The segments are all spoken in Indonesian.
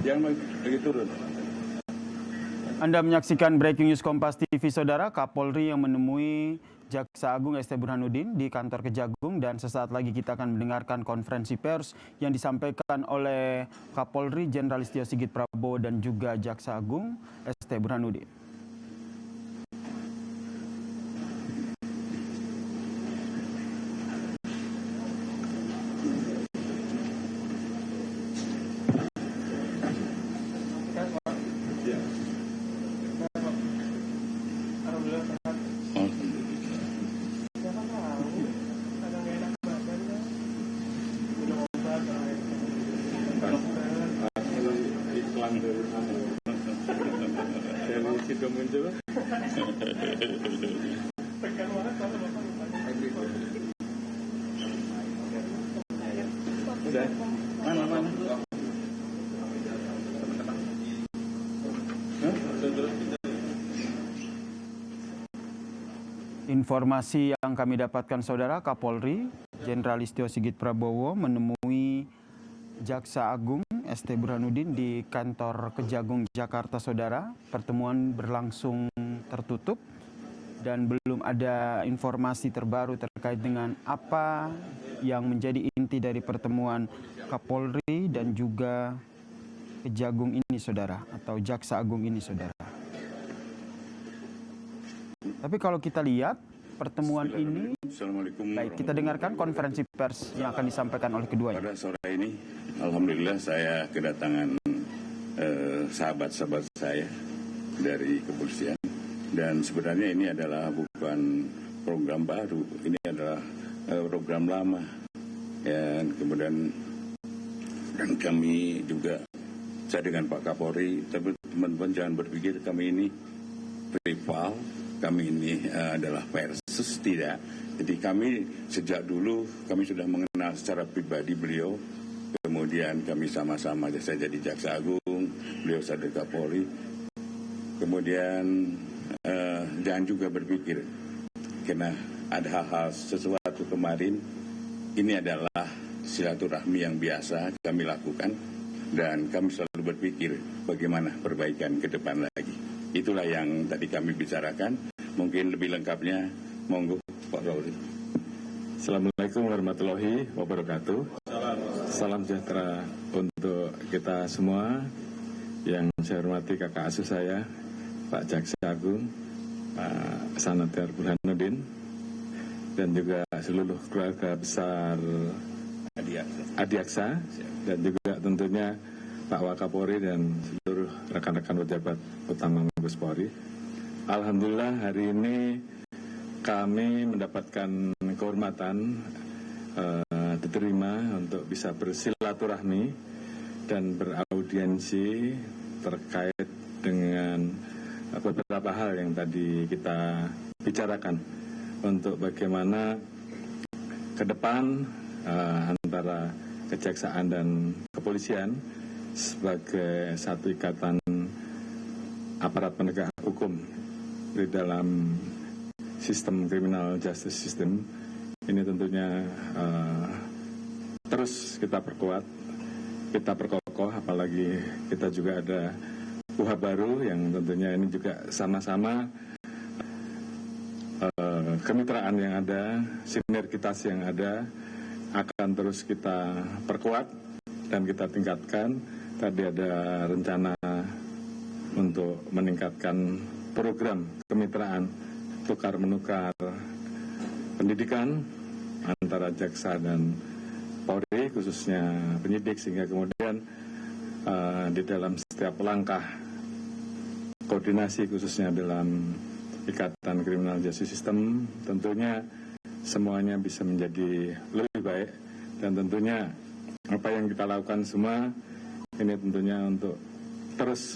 Jangan lagi turun. Anda menyaksikan Breaking News Kompas TV, Saudara. Kapolri yang menemui Jaksa Agung ST Burhanuddin di kantor Kejagung, dan sesaat lagi kita akan mendengarkan konferensi pers yang disampaikan oleh Kapolri Jenderal Listio Sigit Prabowo dan juga Jaksa Agung ST Burhanuddin. Informasi yang kami dapatkan, Saudara, Kapolri Jenderal Listio Sigit Prabowo menemui Jaksa Agung ST Burhanuddin di kantor Kejagung, Jakarta, Saudara. Pertemuan berlangsung tertutup dan belum ada informasi terbaru terkait dengan apa yang menjadi inti dari pertemuan Kapolri dan juga Kejagung ini, Saudara, atau Jaksa Agung ini, Saudara. Tapi kalau kita lihat pertemuan ini, baik, kita dengarkan konferensi pers yang akan disampaikan oleh keduanya. Pada sore ini, alhamdulillah saya kedatangan sahabat-sahabat saya dari kepolisian. Dan sebenarnya ini adalah bukan program baru, ini adalah program lama. Dan kemudian dan kami juga, saya dengan Pak Kapolri, tapi teman-teman jangan berpikir kami ini rival, kami ini adalah versus, tidak. Jadi kami sejak dulu, kami sudah mengenal secara pribadi beliau. Kemudian kami sama-sama, saya jadi Jaksa Agung, beliau jadi Kapolri. Kemudian jangan juga berpikir, karena ada hal-hal sesuatu kemarin, ini adalah silaturahmi yang biasa kami lakukan. Dan kami selalu berpikir bagaimana perbaikan ke depan lagi. Itulah yang tadi kami bicarakan. Mungkin lebih lengkapnya, monggo Pak Kapolri. Assalamualaikum warahmatullahi wabarakatuh. Salam sejahtera untuk kita semua. Yang saya hormati kakak asuh saya, Pak Jaksa Agung, Pak Sanatar Burhanuddin, dan juga seluruh keluarga besar Adiaksa, dan juga tentunya Pak Wakapolri dan seluruh rekan-rekan pejabat utama Mabes Polri. Alhamdulillah hari ini kami mendapatkan kehormatan diterima untuk bisa bersilaturahmi dan beraudiensi terkait dengan beberapa hal yang tadi kita bicarakan untuk bagaimana ke depan antara kejaksaan dan kepolisian sebagai satu ikatan aparat penegak hukum di dalam sistem criminal justice system ini tentunya terus kita perkuat, kita perkokoh, apalagi kita juga ada KUHP baru yang tentunya ini juga sama-sama kemitraan yang ada, sinergitas yang ada akan terus kita perkuat dan kita tingkatkan. Tadi ada rencana untuk meningkatkan program kemitraan tukar-menukar pendidikan antara jaksa dan Polri, khususnya penyidik, sehingga kemudian di dalam setiap langkah koordinasi khususnya dalam ikatan criminal justice system tentunya semuanya bisa menjadi lebih baik, dan tentunya apa yang kita lakukan semua ini tentunya untuk terus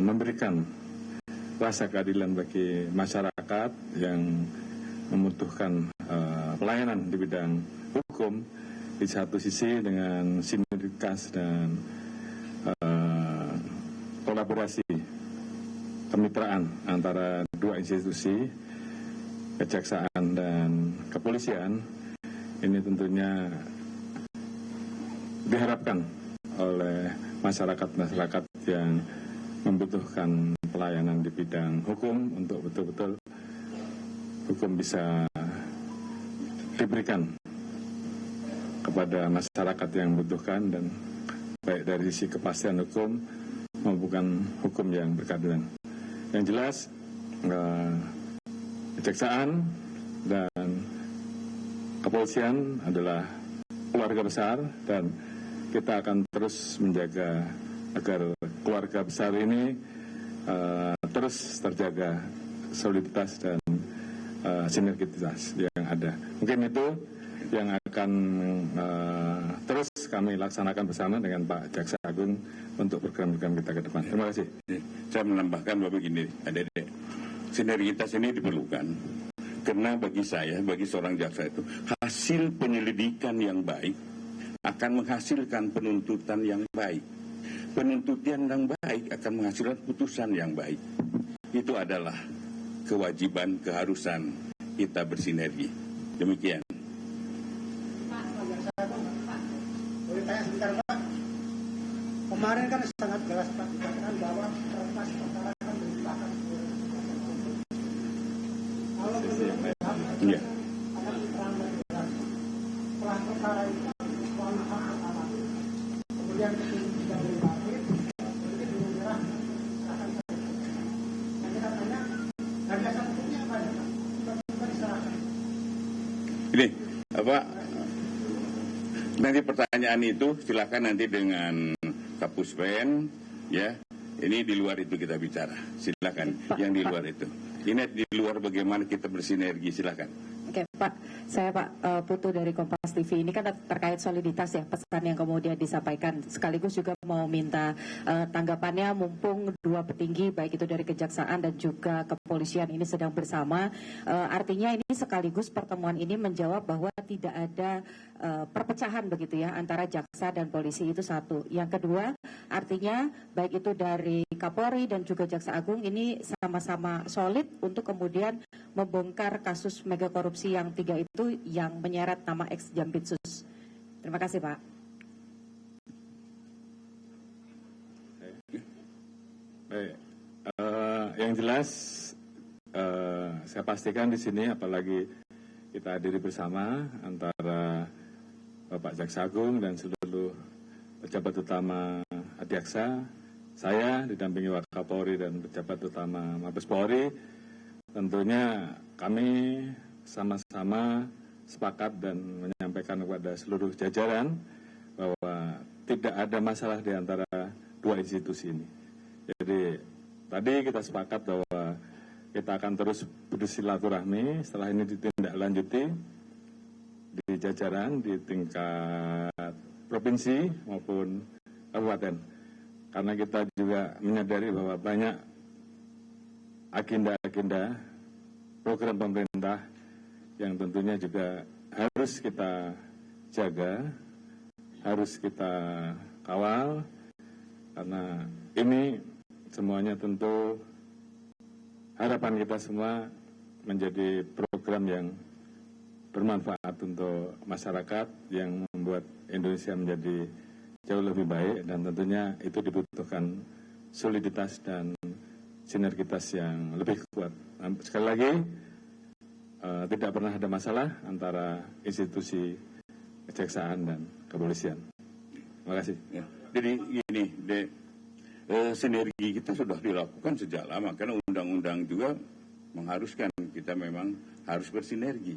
memberikan rasa keadilan bagi masyarakat yang membutuhkan pelayanan di bidang hukum, di satu sisi dengan sinergitas dan kolaborasi kemitraan antara dua institusi, kejaksaan dan kepolisian, ini tentunya diharapkan oleh masyarakat-masyarakat yang membutuhkan pelayanan di bidang hukum untuk betul-betul hukum bisa diberikan kepada masyarakat yang membutuhkan, dan baik dari sisi kepastian hukum maupun hukum yang berkeadilan. Yang jelas kejaksaan dan kepolisian adalah keluarga besar, dan kita akan terus menjaga agar keluarga besar ini terus terjaga soliditas dan sinergitas yang ada. Mungkin itu yang akan terus kami laksanakan bersama dengan Pak Jaksa Agung untuk program-program kita ke depan. Terima kasih. Saya menambahkan bahwa begini, adik-adik, sinergitas ini diperlukan karena bagi saya, bagi seorang jaksa itu, hasil penyelidikan yang baik akan menghasilkan penuntutan yang baik. Penuntutan yang baik akan menghasilkan putusan yang baik. Itu adalah kewajiban, keharusan kita bersinergi. Demikian. Pak, boleh tanya sebentar, Pak? Kemarin kan sangat jelas Pak dikatakan bahwa kertas perkara kan dilimpahkan ke kalau Iya. ada keterangan jelas setelah perkara itu suami pertama kemudian tidak dilimpahkan jadi belum menyerah akan nanti katanya harga sanksinya apa ya Pak? Tiba-tiba diserahkan. Ini apa? Nanti pertanyaan itu silakan nanti dengan Kapuspen, ya. Ini di luar itu kita bicara. Silakan yang di luar itu. Ini di luar bagaimana kita bersinergi, silakan. Oke Pak, saya Pak Putu dari Kompas TV. Ini kan terkait soliditas ya, pesan yang kemudian disampaikan. Sekaligus juga mau minta tanggapannya mumpung dua petinggi baik itu dari Kejaksaan dan juga Kepolisian ini sedang bersama. Artinya ini sekaligus pertemuan ini menjawab bahwa tidak ada perpecahan begitu ya antara jaksa dan polisi, itu satu. Yang kedua, artinya baik itu dari Kapolri dan juga Jaksa Agung ini sama-sama solid untuk kemudian membongkar kasus mega korupsi yang 3 itu yang menyeret nama ex Jampitsus. Terima kasih Pak. Baik, yang jelas saya pastikan di sini, apalagi kita hadiri bersama antara Bapak Jaksa Agung dan seluruh pejabat utama Adiaksa, saya didampingi Wakapolri dan pejabat utama Mabes Polri, tentunya kami sama-sama sepakat dan menyampaikan kepada seluruh jajaran bahwa tidak ada masalah di antara dua institusi ini. Jadi tadi kita sepakat bahwa kita akan terus bersilaturahmi, setelah ini ditindaklanjuti di jajaran di tingkat provinsi maupun kabupaten. Karena kita juga menyadari bahwa banyak agenda-agenda program pemerintah yang tentunya juga harus kita jaga, harus kita kawal, karena ini semuanya tentu harapan kita semua menjadi program yang bermanfaat untuk masyarakat, yang membuat Indonesia menjadi jauh lebih baik, dan tentunya itu dibutuhkan soliditas dan sinergitas yang lebih kuat. Sekali lagi, tidak pernah ada masalah antara institusi kejaksaan dan kepolisian. Terima kasih. Ya. Jadi gini, sinergi kita sudah dilakukan sejak lama, karena undang-undang juga mengharuskan kita memang harus bersinergi.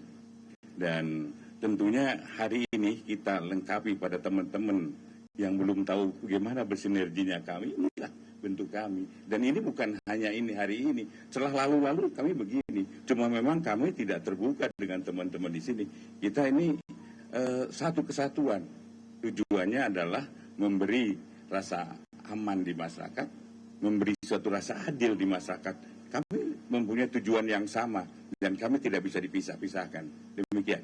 Dan tentunya hari ini kita lengkapi pada teman-teman yang belum tahu bagaimana bersinerginya kami, inilah bentuk kami. Dan ini bukan hanya ini hari ini, setelah lalu-lalu kami begini. Cuma memang kami tidak terbuka dengan teman-teman di sini. Kita ini satu kesatuan. Tujuannya adalah memberi rasa aman di masyarakat, memberi suatu rasa adil di masyarakat. Kami mempunyai tujuan yang sama dan kami tidak bisa dipisah-pisahkan. Demikian.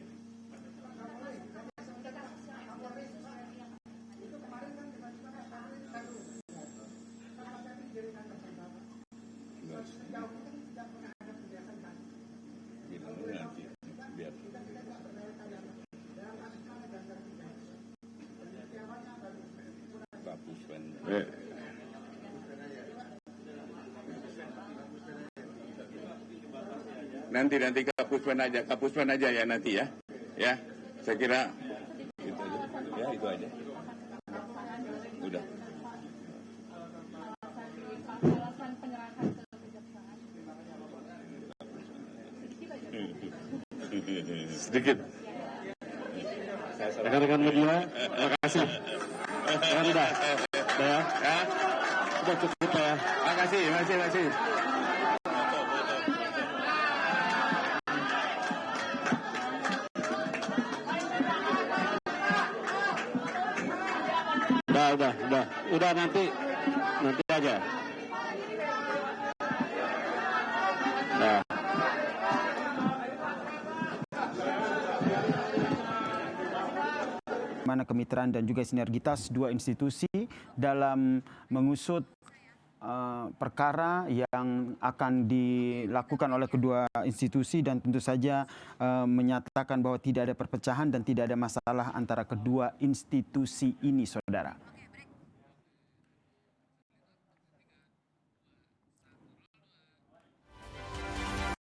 nanti Kak Puspan aja ya nanti ya. Ya, saya kira itu aja. Ya, itu aja. Udah. Sedikit. Rekan-rekan media, terima kasih. Udah ya. Udah cukup ya. Makasih. Udah nanti aja. Nah. Mana kemitraan dan juga sinergitas dua institusi dalam mengusut perkara yang akan dilakukan oleh kedua institusi dan tentu saja menyatakan bahwa tidak ada perpecahan dan tidak ada masalah antara kedua institusi ini, saudara.